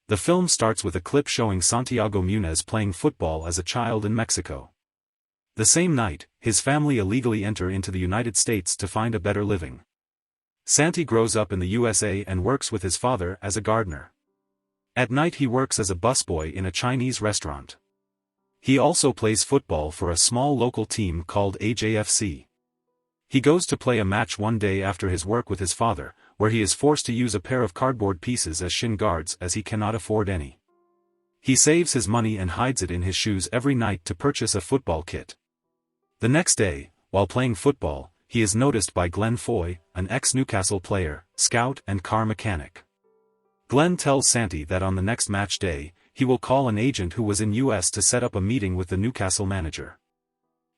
The film starts with a clip showing Santiago Muñez playing football as a child in Mexico. The same night, his family illegally enter into the United States to find a better living. Santi grows up in the USA and works with his father as a gardener. At night he works as a busboy in a Chinese restaurant. He also plays football for a small local team called AJFC. He goes to play a match one day after his work with his father, where he is forced to use a pair of cardboard pieces as shin guards as he cannot afford any. He saves his money and hides it in his shoes every night to purchase a football kit. The next day, while playing football, he is noticed by Glenn Foy, an ex-Newcastle player, scout and car mechanic. Glenn tells Santi that on the next match day, he will call an agent who was in US to set up a meeting with the Newcastle manager.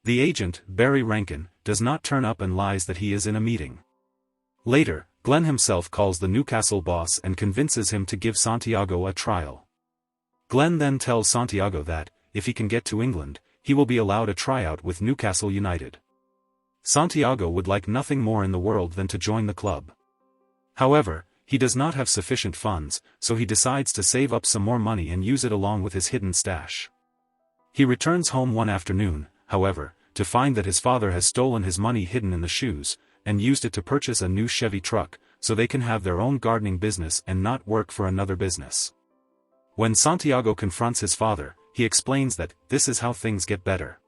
The agent, Barry Rankin, does not turn up and lies that he is in a meeting. Later, Glenn himself calls the Newcastle boss and convinces him to give Santiago a trial. Glenn then tells Santiago that, if he can get to England, he will be allowed a tryout with Newcastle United. Santiago would like nothing more in the world than to join the club. However, he does not have sufficient funds, so he decides to save up some more money and use it along with his hidden stash. He returns home one afternoon, however, to find that his father has stolen his money hidden in the shoes, and used it to purchase a new Chevy truck, so they can have their own gardening business and not work for another business. When Santiago confronts his father, he explains that, this is how things get better.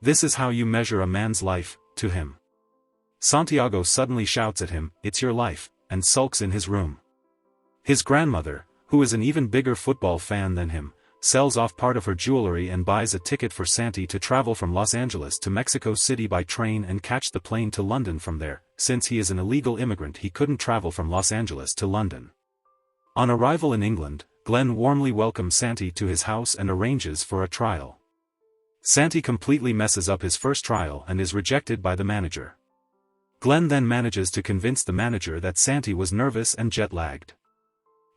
This is how you measure a man's life, to him. Santiago suddenly shouts at him, "It's your life," and sulks in his room. His grandmother, who is an even bigger football fan than him, sells off part of her jewelry and buys a ticket for Santi to travel from Los Angeles to Mexico City by train and catch the plane to London from there. Since he is an illegal immigrant, he couldn't travel from Los Angeles to London. On arrival in England, Glenn warmly welcomes Santi to his house and arranges for a trial. Santi completely messes up his first trial and is rejected by the manager. Glenn then manages to convince the manager that Santi was nervous and jet-lagged.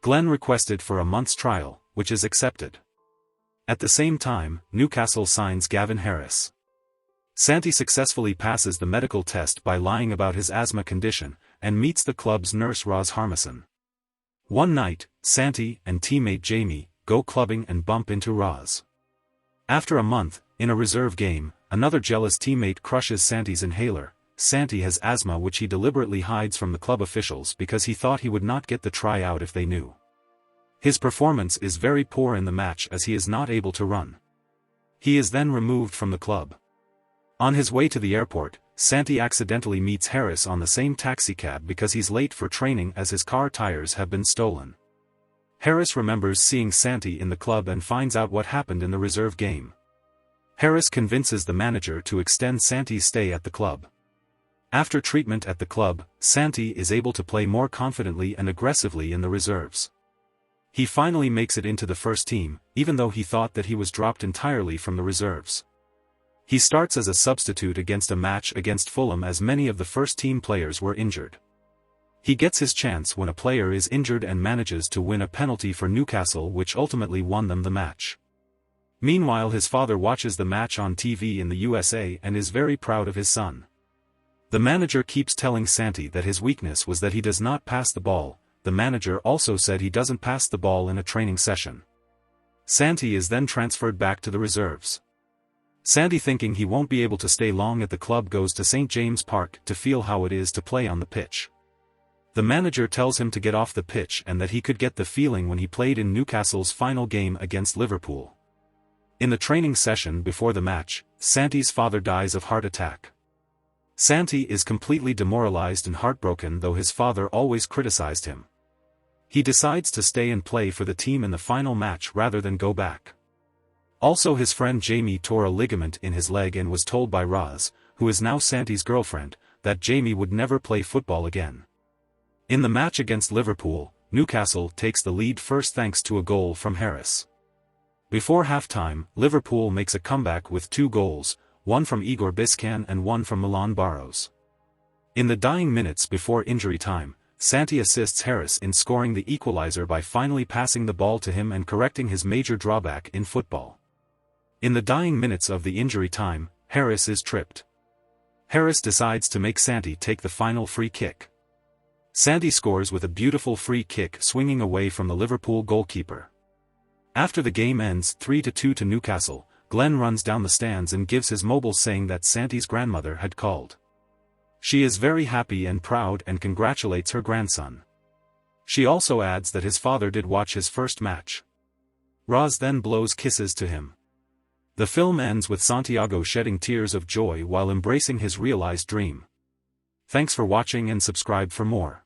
Glenn requested for a month's trial, which is accepted. At the same time, Newcastle signs Gavin Harris. Santi successfully passes the medical test by lying about his asthma condition, and meets the club's nurse Roz Harmison. One night, Santi and teammate Jamie go clubbing and bump into Roz. After a month, in a reserve game, another jealous teammate crushes Santi's inhaler. Santi has asthma, which he deliberately hides from the club officials because he thought he would not get the tryout if they knew. His performance is very poor in the match as he is not able to run. He is then removed from the club. On his way to the airport, Santi accidentally meets Harris on the same taxicab because he's late for training as his car tires have been stolen. Harris remembers seeing Santi in the club and finds out what happened in the reserve game. Harris convinces the manager to extend Santi's stay at the club. After treatment at the club, Santi is able to play more confidently and aggressively in the reserves. He finally makes it into the first team, even though he thought that he was dropped entirely from the reserves. He starts as a substitute against a match against Fulham as many of the first-team players were injured. He gets his chance when a player is injured and manages to win a penalty for Newcastle, which ultimately won them the match. Meanwhile, his father watches the match on TV in the USA and is very proud of his son. The manager keeps telling Santi that his weakness was that he does not pass the ball. The manager also said he doesn't pass the ball in a training session. Santi is then transferred back to the reserves. Santi, thinking he won't be able to stay long at the club, goes to St. James Park to feel how it is to play on the pitch. The manager tells him to get off the pitch and that he could get the feeling when he played in Newcastle's final game against Liverpool. In the training session before the match, Santi's father dies of heart attack. Santi is completely demoralized and heartbroken, though his father always criticized him. He decides to stay and play for the team in the final match rather than go back. Also, his friend Jamie tore a ligament in his leg and was told by Roz, who is now Santi's girlfriend, that Jamie would never play football again. In the match against Liverpool, Newcastle takes the lead first thanks to a goal from Harris. Before halftime, Liverpool makes a comeback with 2 goals, one from Igor Biscan and one from Milan Barros. In the dying minutes before injury time, Santi assists Harris in scoring the equalizer by finally passing the ball to him and correcting his major drawback in football. In the dying minutes of the injury time, Harris is tripped. Harris decides to make Santi take the final free kick. Santi scores with a beautiful free kick swinging away from the Liverpool goalkeeper. After the game ends 3-2 to Newcastle, Glenn runs down the stands and gives his mobile saying that Santi's grandmother had called. She is very happy and proud and congratulates her grandson. She also adds that his father did watch his first match. Roz then blows kisses to him. The film ends with Santiago shedding tears of joy while embracing his realized dream. Thanks for watching and subscribe for more.